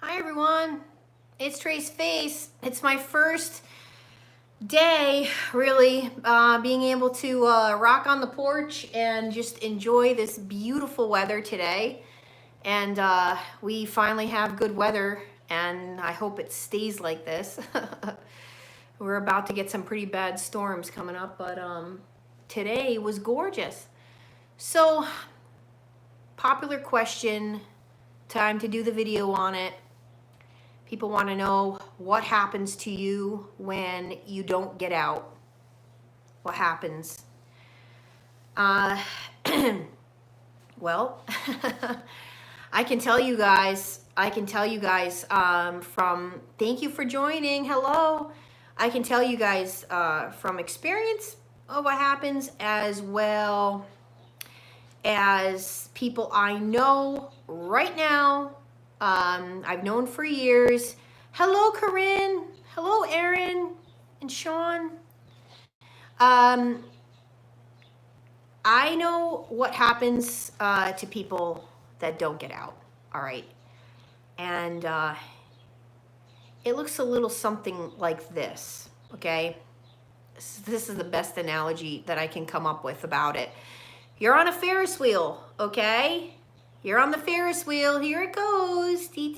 Hi everyone, it's Trace Face. It's my first day really being able to rock on the porch and just enjoy this beautiful weather today. And we finally have good weather and I hope it stays like this. We're about to get some pretty bad storms coming up, but today was gorgeous. So, popular question, time to do the video on it. People want to know what happens to you when you don't get out. What happens? Well, I can tell you guys, from, thank you for joining, hello. I can tell you guys from experience of what happens, as well as people I know right now. I've known for years. Hello, Corinne. Hello, Aaron and Sean. I know what happens to people that don't get out, all right? And it looks a little something like this, okay? This is the best analogy that I can come up with about it. You're on a Ferris wheel, okay? You're on the Ferris wheel. Here it goes. Wee,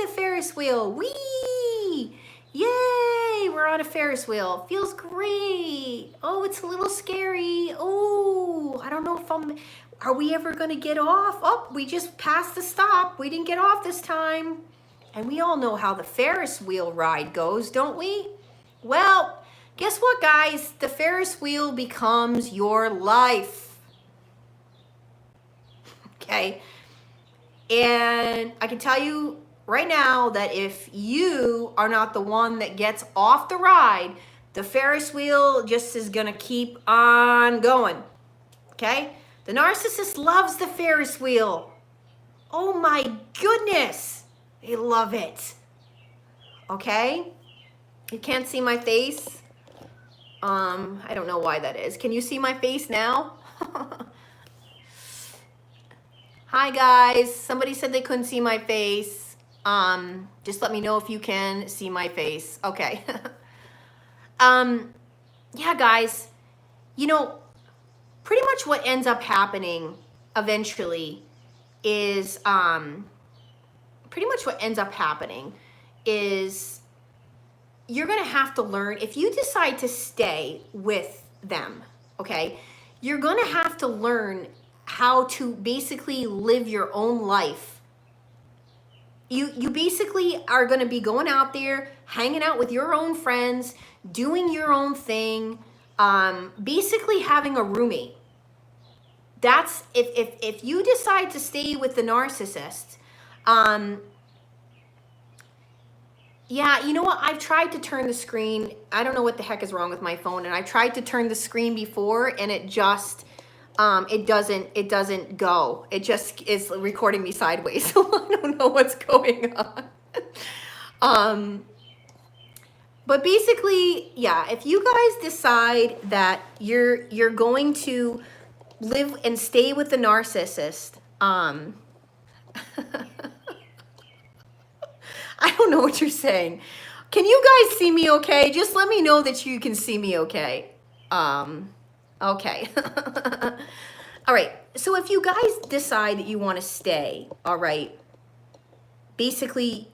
the Ferris wheel. Wee! Yay! We're on a Ferris wheel. Feels great. Oh, it's a little scary. Oh, I don't know if are we ever going to get off? Oh, we just passed the stop. We didn't get off this time. And we all know how the Ferris wheel ride goes, don't we? Well, guess what, guys? The Ferris wheel becomes your life. Okay? And I can tell you right now that if you are not the one that gets off the ride, the Ferris wheel just is going to keep on going. Okay? The narcissist loves the Ferris wheel. Oh my goodness. They love it. Okay? You can't see my face. I don't know why that is. Can you see my face now? Hi guys. Somebody said they couldn't see my face. Just let me know if you can see my face. Okay. Yeah, guys. You know, pretty much what ends up happening eventually is you're going to have to learn, if you decide to stay with them, okay, you're going to have to learn how to basically live your own life. You basically are going to be going out there, hanging out with your own friends, doing your own thing, basically having a roommate. That's, if you decide to stay with the narcissist, yeah, you know what? I've tried to turn the screen. I don't know what the heck is wrong with my phone. And I tried to turn the screen before and it just, it doesn't go. It just is recording me sideways. So I don't know what's going on. But basically, yeah, if you guys decide that you're going to live and stay with the narcissist, I don't know what you're saying. Can you guys see me okay? Just let me know that you can see me okay. Okay. All right. So if you guys decide that you want to stay, all right, basically,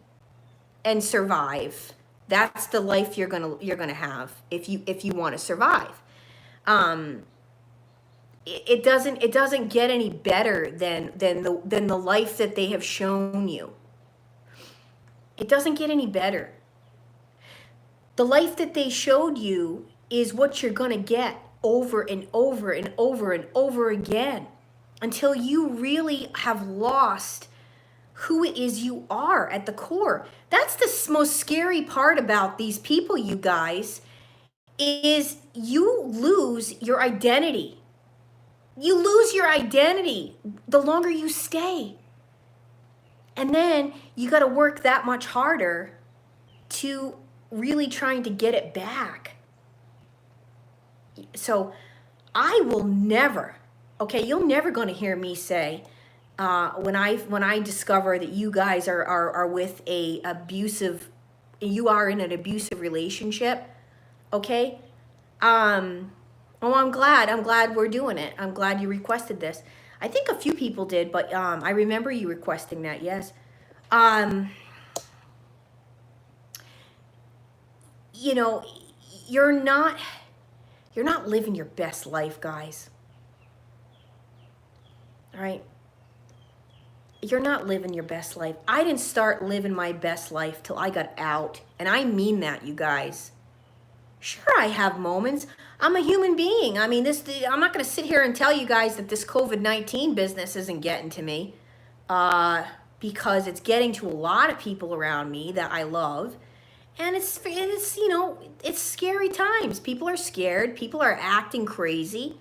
and survive, that's the life you're gonna have if you want to survive. It doesn't get any better than the life that they have shown you. It doesn't get any better. The life that they showed you is what you're going to get over and over and over and over again until you really have lost who it is you are at the core. That's the most scary part about these people, you guys, is you lose your identity. You lose your identity the longer you stay. And then you got to work that much harder to really trying to get it back. So I will never, Okay, you're never going to hear me say, when I discover that you guys are with a abusive, you are in an abusive relationship, okay? Oh, I'm glad we're doing it. I'm glad you requested this. I think a few people did, but I remember you requesting that, yes. You know, you're not living your best life, guys. All right? You're not living your best life. I didn't start living my best life till I got out. And I mean that, you guys. Sure, I have moments. I'm a human being. I mean, I'm not going to sit here and tell you guys that this COVID-19 business isn't getting to me, because it's getting to a lot of people around me that I love. And it's you know, it's scary times. People are scared. People are acting crazy.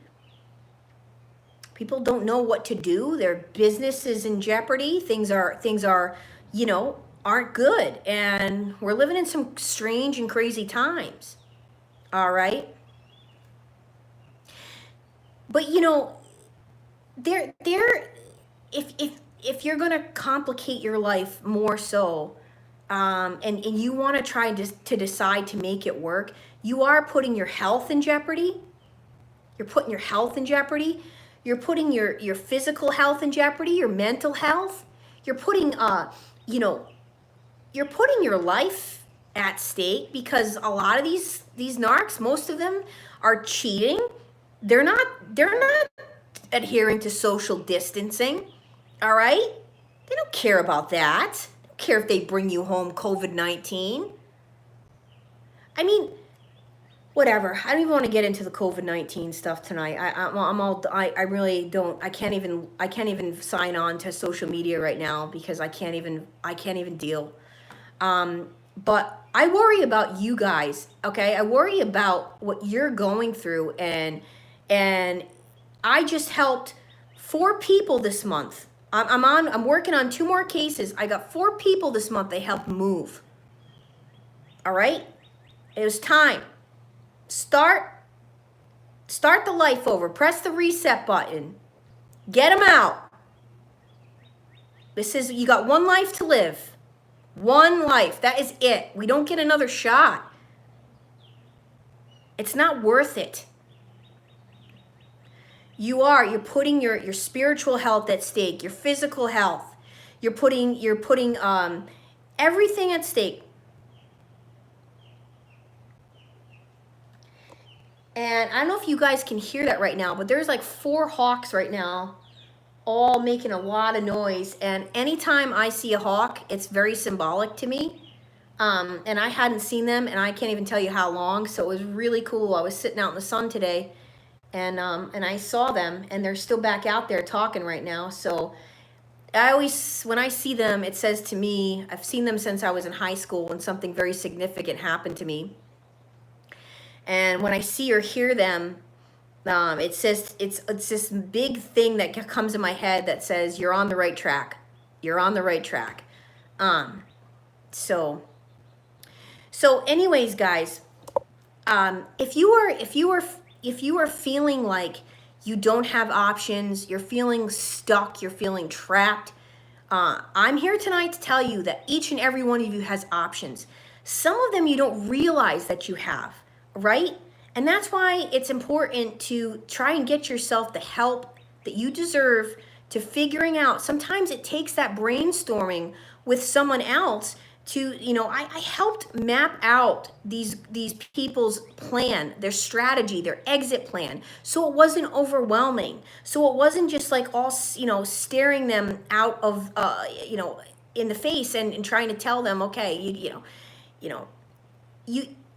People don't know what to do. Their business is in jeopardy. Things are, you know, aren't good. And we're living in some strange and crazy times. All right. But you know, if you're gonna complicate your life more so, and you want to try to decide to make it work, you are putting your health in jeopardy. You're putting your health in jeopardy. You're putting your physical health in jeopardy, your mental health. You're putting, you know, you're putting your life at stake, because a lot of these narcs, most of them are cheating. They're not adhering to social distancing. All right? They don't care about that. They don't care if they bring you home COVID-19. I mean, whatever. I don't even want to get into the COVID-19 stuff tonight. I really don't. I can't even sign on to social media right now, because I can't even deal. But I worry about you guys. Okay, I worry about what you're going through, and I just helped 4 people this month. I'm working on 2 more cases. I got 4 people this month. They helped move. All right, it was time. Start the life over. Press the reset button. Get them out. You got 1 life to live. 1 life. That is it. We don't get another shot. It's not worth it. You're putting your spiritual health at stake, your physical health. You're putting everything at stake. And I don't know if you guys can hear that right now, but there's like 4 hawks right now, all making a lot of noise. And anytime I see a hawk, it's very symbolic to me. And I hadn't seen them, and I can't even tell you how long. So it was really cool. I was sitting out in the sun today, and I saw them, and they're still back out there talking right now. So when I see them, it says to me, I've seen them since I was in high school, when something very significant happened to me. And when I see or hear them, it says, it's this big thing that comes in my head that says, you're on the right track. You're on the right track. So anyways, guys, if you are feeling like you don't have options, you're feeling stuck, you're feeling trapped, I'm here tonight to tell you that each and every one of you has options. Some of them you don't realize that you have. Right? And that's why it's important to try and get yourself the help that you deserve to figuring out. Sometimes it takes that brainstorming with someone else to, you know, I helped map out these people's plan, their strategy, their exit plan. So it wasn't overwhelming. So it wasn't just like all, you know, staring them out of, you know, in the face and trying to tell them, okay,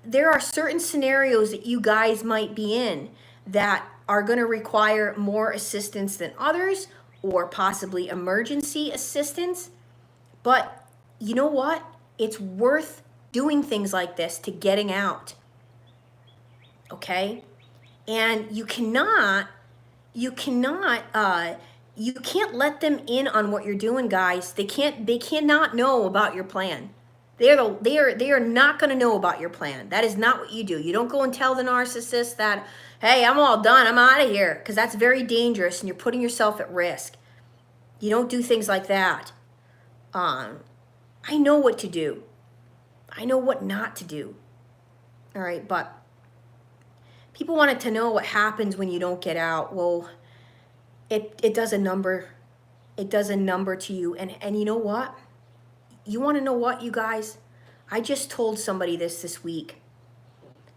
there are certain scenarios that you guys might be in that are going to require more assistance than others, or possibly emergency assistance. But you know what? It's worth doing things like this to getting out. Okay? And you can't let them in on what you're doing, guys. They cannot know about your plan. They are not going to know about your plan. That is not what you do. You don't go and tell the narcissist that, Hey, I'm all done. I'm out of here. Because that's very dangerous and you're putting yourself at risk. You don't do things like that. I know what to do. I know what not to do. All right, but people wanted to know what happens when you don't get out. Well, it does a number. It does a number to you. And you know what? You want to know what, you guys? I just told somebody this week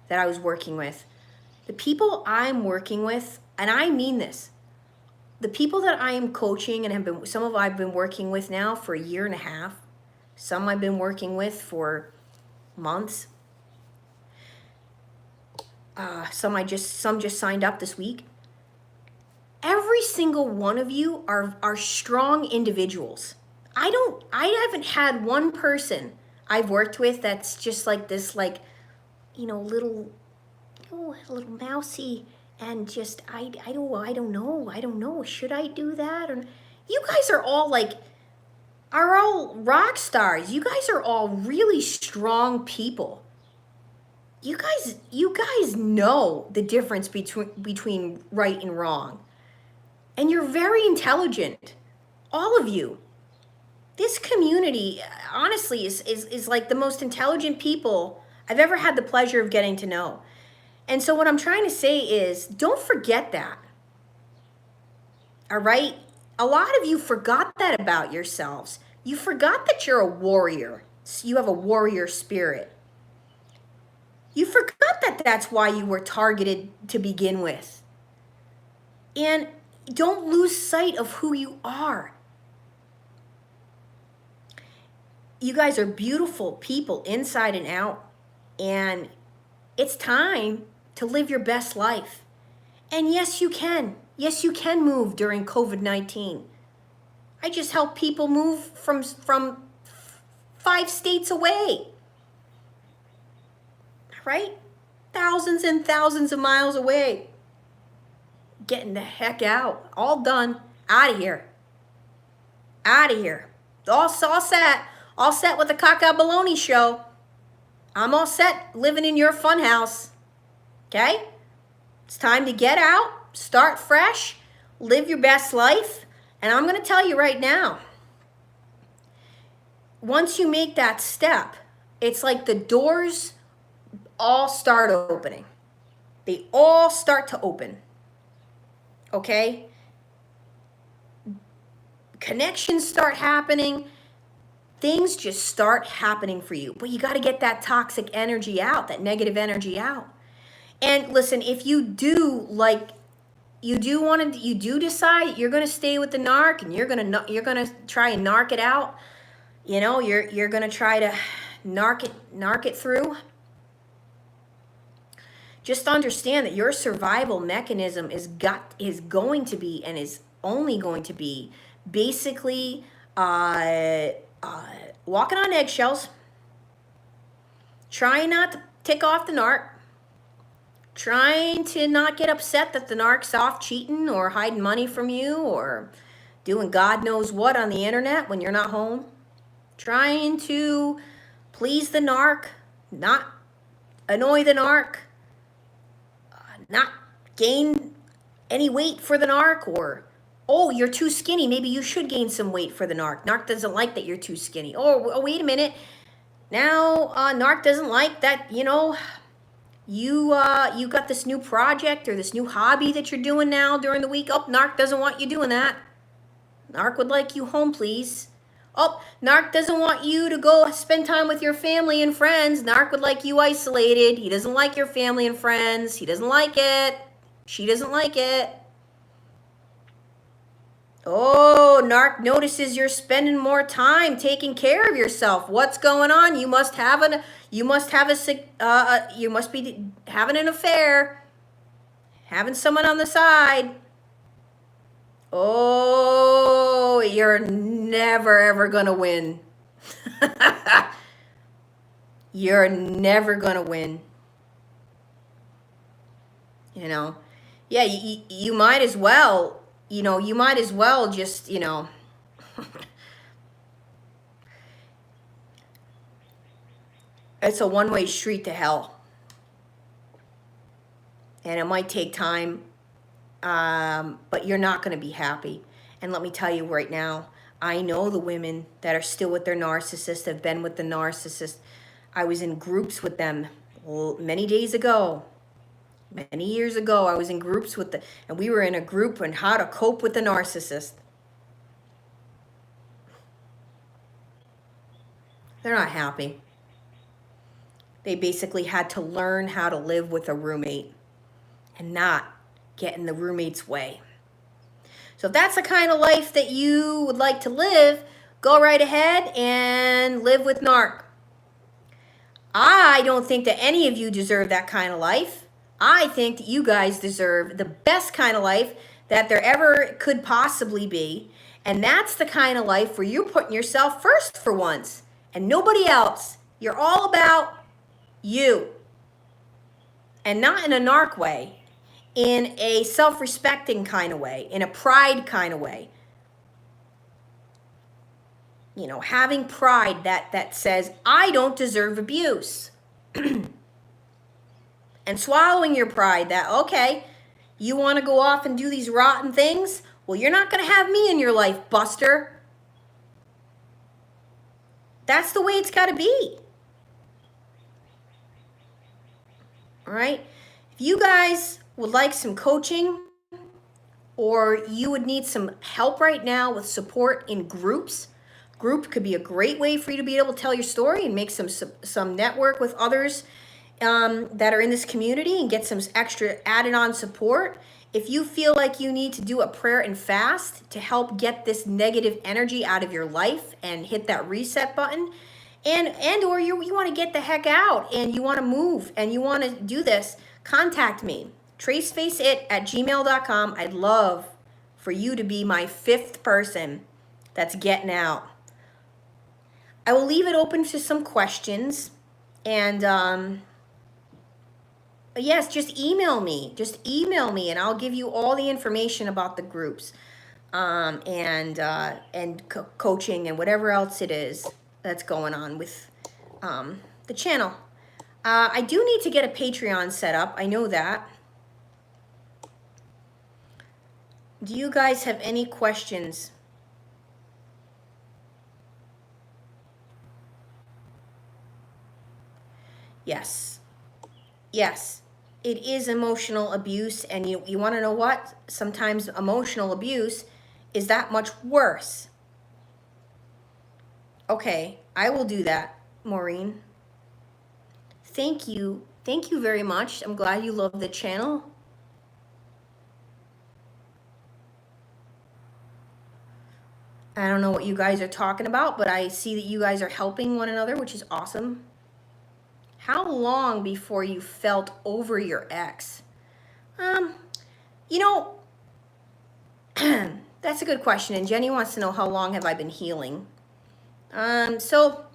that I was working with. The people I'm working with, and I mean this, the people that I am coaching and I've been working with now for a year and a half. Some I've been working with for months. Some just signed up this week. Every single one of you are strong individuals. I haven't had one person I've worked with that's just like this, like, little mousy, and just I don't know. Should I do that? Or you guys are all rock stars. You guys are all really strong people. You guys know the difference between right and wrong. And you're very intelligent. All of you. This community, honestly, is like the most intelligent people I've ever had the pleasure of getting to know. And so what I'm trying to say is, don't forget that. All right? A lot of you forgot that about yourselves. You forgot that you're a warrior. You have a warrior spirit. You forgot that that's why you were targeted to begin with. And don't lose sight of who you are. You guys are beautiful people inside and out. And it's time to live your best life. And yes, you can. Yes, you can move during COVID-19. I just help people move from 5 states away. Right? Thousands and thousands of miles away. Getting the heck out. All done. Out of here. Out of here. All set. All set with the Caca Baloney show. I'm all set living in your fun house. Okay? It's time to get out, start fresh, live your best life. And I'm going to tell you right now, once you make that step, it's like the doors all start opening. They all start to open. Okay? Connections start happening. Things just start happening for you. But you got to get that toxic energy out, that negative energy out. And listen, if you do decide you're going to stay with the narc and you're going to try and narc it out, you're going to try to narc it through. Just understand that your survival mechanism is going to be and is only going to be basically walking on eggshells, trying not to tick off the narc, trying to not get upset that the narc's off cheating or hiding money from you or doing God knows what on the internet when you're not home, trying to please the narc, not annoy the narc, not gain any weight for the narc, or, oh, you're too skinny, maybe you should gain some weight for the narc. Narc doesn't like that you're too skinny. Oh, wait a minute. Now, narc doesn't like that, you got this new project or this new hobby that you're doing now during the week. Oh, narc doesn't want you doing that. Narc would like you home, please. Oh, narc doesn't want you to go spend time with your family and friends. Narc would like you isolated. He doesn't like your family and friends. He doesn't like it. She doesn't like it. Oh, narc notices you're spending more time taking care of yourself. What's going on? You must be having an affair, having someone on the side. Oh, you're never ever gonna win. You're never gonna win. Yeah, you might as well. You might as well just, it's a one-way street to hell. and it might take time, but you're not going to be happy. And let me tell you right now, I know the women that are still with their narcissist, have been with the narcissist. I was in groups with them many years ago. I was in groups with and we were in a group on how to cope with the narcissist. They're not happy. They basically had to learn how to live with a roommate and not get in the roommate's way. So if that's the kind of life that you would like to live, go right ahead and live with narc. I don't think that any of you deserve that kind of life. I think that you guys deserve the best kind of life that there ever could possibly be. And that's the kind of life where you're putting yourself first for once and nobody else. You're all about you. And not in a narc way. In a self-respecting kind of way, in a pride kind of way. You know, having pride that says, I don't deserve abuse. And swallowing your pride that, okay, you want to go off and do these rotten things? Well, you're not going to have me in your life, Buster. That's the way it's got to be. All right? If you guys would like some coaching, or you would need some help right now with support in groups, group could be a great way for you to be able to tell your story and make some network with others that are in this community and get some extra added on support. If you feel like you need to do a prayer and fast to help get this negative energy out of your life and hit that reset button, and or you want to get the heck out and you want to move and you want to do this, contact me. tracefaceit@gmail.com. I'd love for you to be my 5th person that's getting out. I will leave it open to some questions. And yes, just email me. And I'll give you all the information about the groups and coaching and whatever else it is that's going on with the channel. I do need to get a Patreon set up. I know that. Do you guys have any questions? Yes. Yes, it is emotional abuse. And you want to know what? Sometimes emotional abuse is that much worse. Okay, I will do that, Maureen. Thank you. Thank you very much. I'm glad you love the channel. I don't know what you guys are talking about, but I see that you guys are helping one another, which is awesome. How long before you felt over your ex? You know, that's a good question. And Jenny wants to know, how long have I been healing? So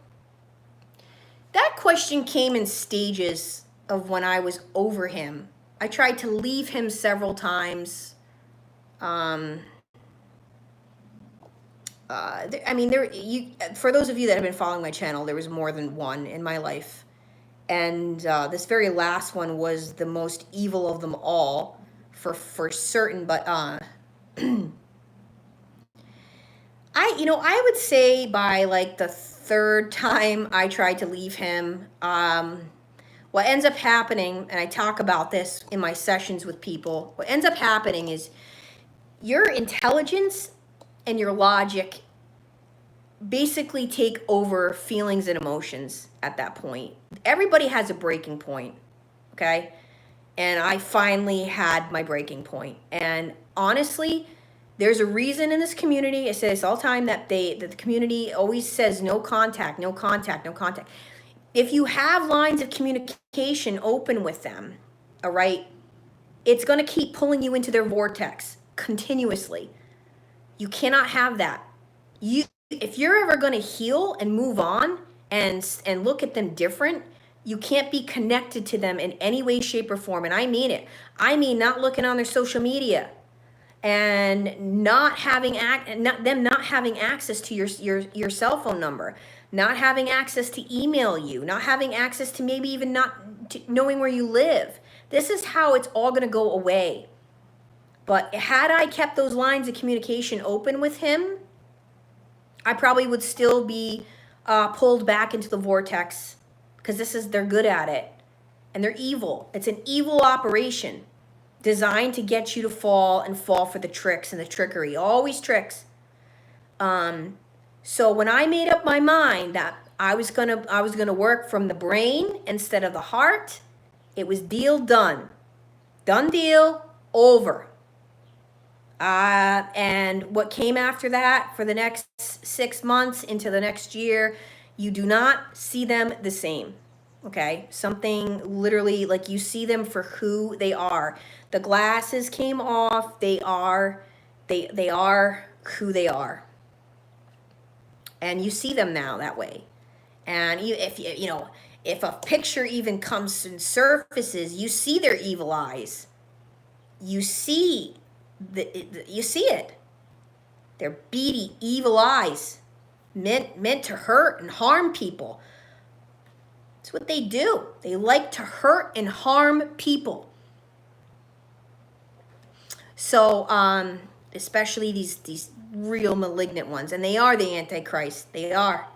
that question came in stages of when I was over him. I tried to leave him several times. For those of you that have been following my channel, there was more than one in my life. And this very last one was the most evil of them all, for certain. But I would say by like the 3rd time I tried to leave him, what ends up happening, and I talk about this in my sessions with people, what ends up happening is your intelligence and your logic basically take over feelings and emotions at that point. Everybody has a breaking point, okay? And I finally had my breaking point. And honestly, there's a reason in this community, I say this all the time, that the community always says no contact, no contact, no contact. If you have lines of communication open with them, all right, it's going to keep pulling you into their vortex continuously. You cannot have that. If you're ever going to heal and move on and look at them different, you can't be connected to them in any way, shape, or form. And I mean it. I mean not looking on their social media and not having not having access to your cell phone number, not having access to email you, not having access to maybe even not knowing where you live. This is how it's all going to go away. But had I kept those lines of communication open with him, I probably would still be pulled back into the vortex, because they're good at it. And they're evil. It's an evil operation designed to get you to fall and fall for the tricks and the trickery. Always tricks. So when I made up my mind that I was gonna work from the brain instead of the heart, it was deal done. Done deal, over. And what came after that for the next 6 months into the next year, you do not see them the same. Okay, something literally, like, you see them for who they are. The glasses came off. They are who they are, and you see them now that way. And if a picture even comes and surfaces, you see their evil eyes. You see it. Their beady, evil eyes, meant to hurt and harm people. It's what they do. They like to hurt and harm people. So, especially these real malignant ones, and they are the Antichrist. They are.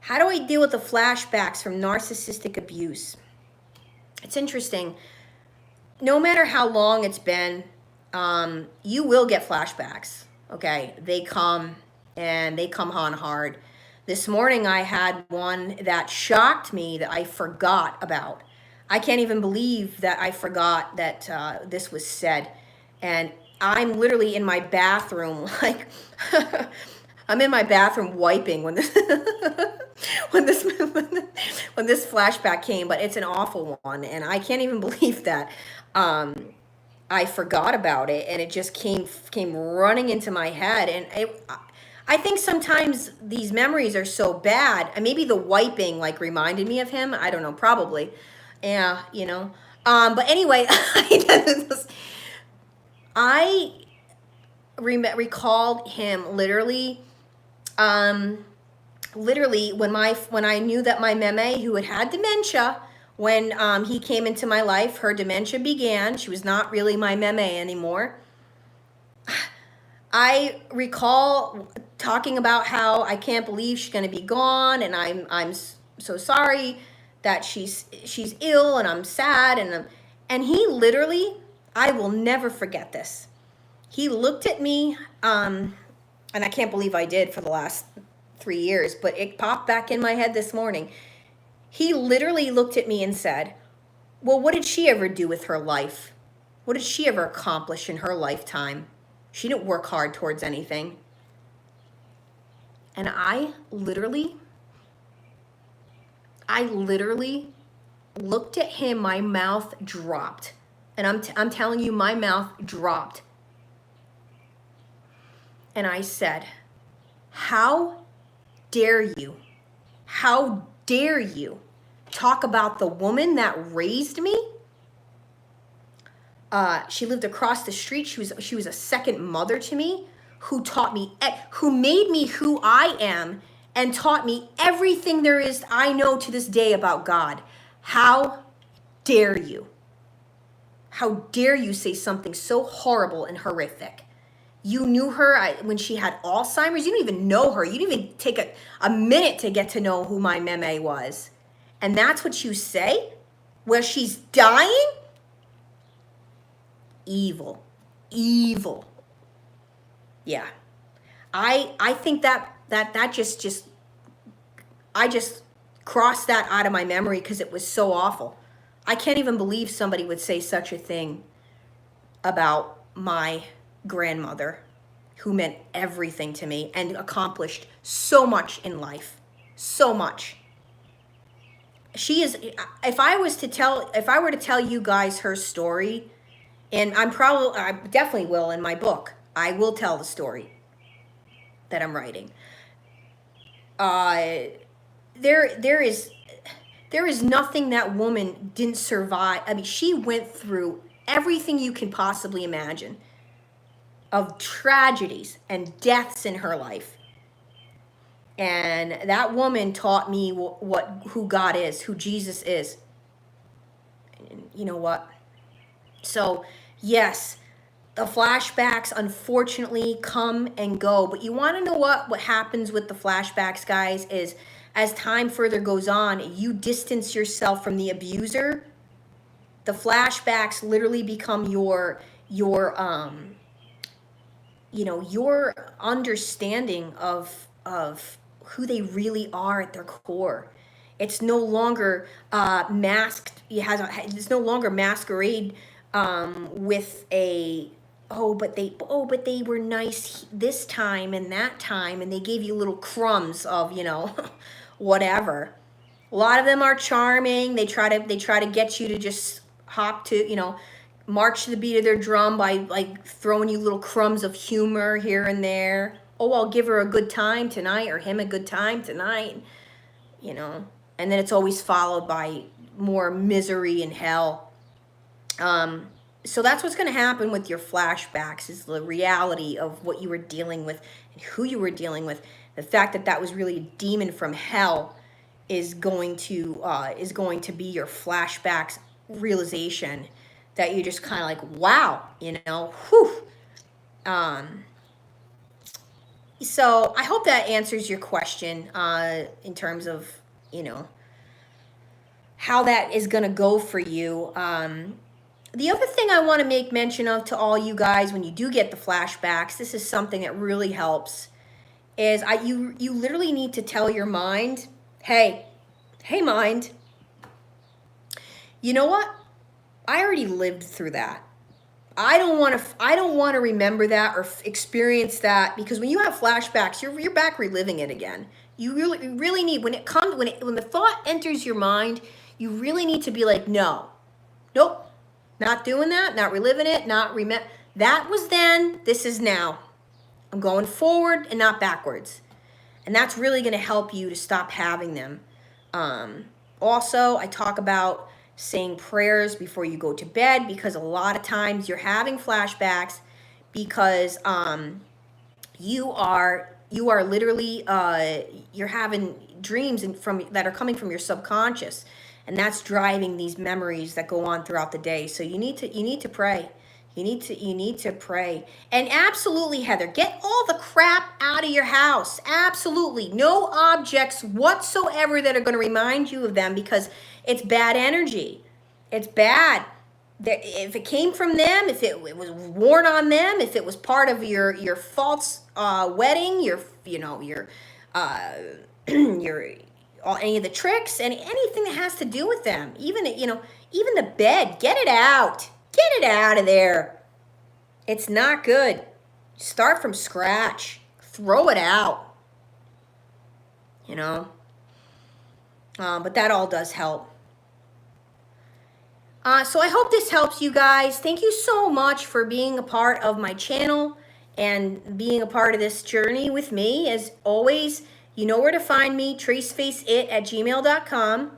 How do I deal with the flashbacks from narcissistic abuse? It's interesting. No matter how long it's been, you will get flashbacks. Okay, they come, and they come on hard. This morning I had one that shocked me that I forgot about. I can't even believe that I forgot that this was said. And I'm literally in my bathroom, like, I'm in my bathroom wiping when this when this flashback came. But it's an awful one, and I can't even believe that I forgot about it, and it just came running into my head. And I think sometimes these memories are so bad, and maybe the wiping like reminded me of him. I don't know, probably. Yeah, But anyway, I recalled him literally when I knew that my meme, who had dementia, when he came into my life, her dementia began. She was not really my meme anymore. I recall talking about how I can't believe she's going to be gone, and I'm so sorry that she's ill, and I'm sad, and he literally, I will never forget this. He looked at me, and I can't believe I did for the last 3 years, but it popped back in my head this morning. He literally looked at me and said, "Well, what did she ever do with her life? What did she ever accomplish in her lifetime? She didn't work hard towards anything." And I literally looked at him. My mouth dropped. And I'm telling you, my mouth dropped. And I said, "How dare you? How dare you talk about the woman that raised me? She lived across the street. She was a second mother to me, who taught me, who made me who I am, and taught me everything there is I know to this day about God. How dare you? How dare you say something so horrible and horrific? You knew her when she had Alzheimer's. You didn't even know her. You didn't even take a minute to get to know who my meme was. And that's what you say? Where she's dying? Evil. Evil. Yeah. I think that just I just crossed that out of my memory because it was so awful. I can't even believe somebody would say such a thing about my grandmother, who meant everything to me and accomplished so much in life. So much. She is, if I were to tell you guys her story, and I definitely will in my book, I will tell the story that I'm writing. There is nothing that woman didn't survive. I mean, she went through everything you can possibly imagine of tragedies and deaths in her life. And that woman taught me who God is, who Jesus is. And you know what? So yes, the flashbacks unfortunately come and go, but you want to know what happens with the flashbacks, guys, is as time further goes on, you distance yourself from the abuser. The flashbacks literally become your understanding of who they really are at their core. It's no longer masked. It's no longer masquerade with a but they were nice this time and that time, and they gave you little crumbs of whatever. A lot of them are charming. They try to get you to just hop to march to the beat of their drum by like throwing you little crumbs of humor here and there. Oh, I'll give her a good time tonight, or him a good time tonight, and then it's always followed by more misery and hell. So that's what's going to happen with your flashbacks, is the reality of what you were dealing with and who you were dealing with. The fact that that was really a demon from hell is going to be your flashbacks realization, that you're just kind of like, wow, whew. So I hope that answers your question in terms of, how that is going to go for you. The other thing I want to make mention of to all you guys when you do get the flashbacks, this is something that really helps, is you literally need to tell your mind, hey mind, you know what? I already lived through that. I don't want to remember that or experience that, because when you have flashbacks, you're back reliving it again. You really need, when the thought enters your mind, you really need to be like, nope, not doing that, not reliving it, that was then, this is now. I'm going forward and not backwards. And that's really going to help you to stop having them. Also, I talk about saying prayers before you go to bed, because a lot of times you're having flashbacks because you are literally you're having dreams that are coming from your subconscious, and that's driving these memories that go on throughout the day. So you need to pray. You need to pray. And absolutely, Heather, get all the crap out of your house. Absolutely. No objects whatsoever that are going to remind you of them, because it's bad energy. It's bad. If it came from them, if it was worn on them, if it was part of your false wedding, your any of the tricks, and anything that has to do with them, even the bed, get it out. Get it out of there. It's not good. Start from scratch. Throw it out. But that all does help. So I hope this helps you guys. Thank you so much for being a part of my channel and being a part of this journey with me. As always, you know where to find me, tracefaceit@gmail.com.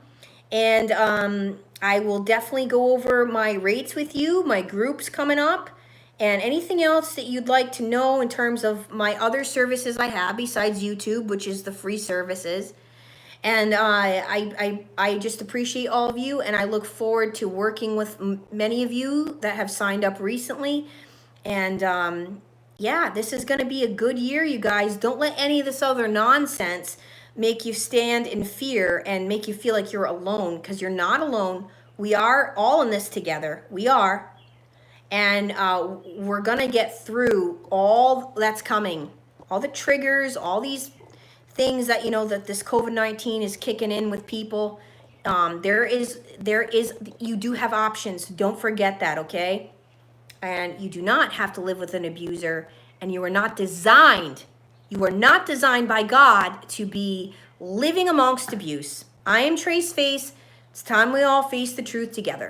And I will definitely go over my rates with you, my groups coming up, and anything else that you'd like to know in terms of my other services I have besides YouTube, which is the free services. And I just appreciate all of you, and I look forward to working with many of you that have signed up recently. And yeah, this is going to be a good year, you guys. Don't let any of this other nonsense make you stand in fear and make you feel like you're alone, because you're not alone. We are all in this together. We are. And we're going to get through all that's coming, all the triggers, all these things that, that this COVID-19 is kicking in with people. You do have options. Don't forget that, okay? And you do not have to live with an abuser, and you are not designed by God to be living amongst abuse. I am Trace Face. It's time we all face the truth together.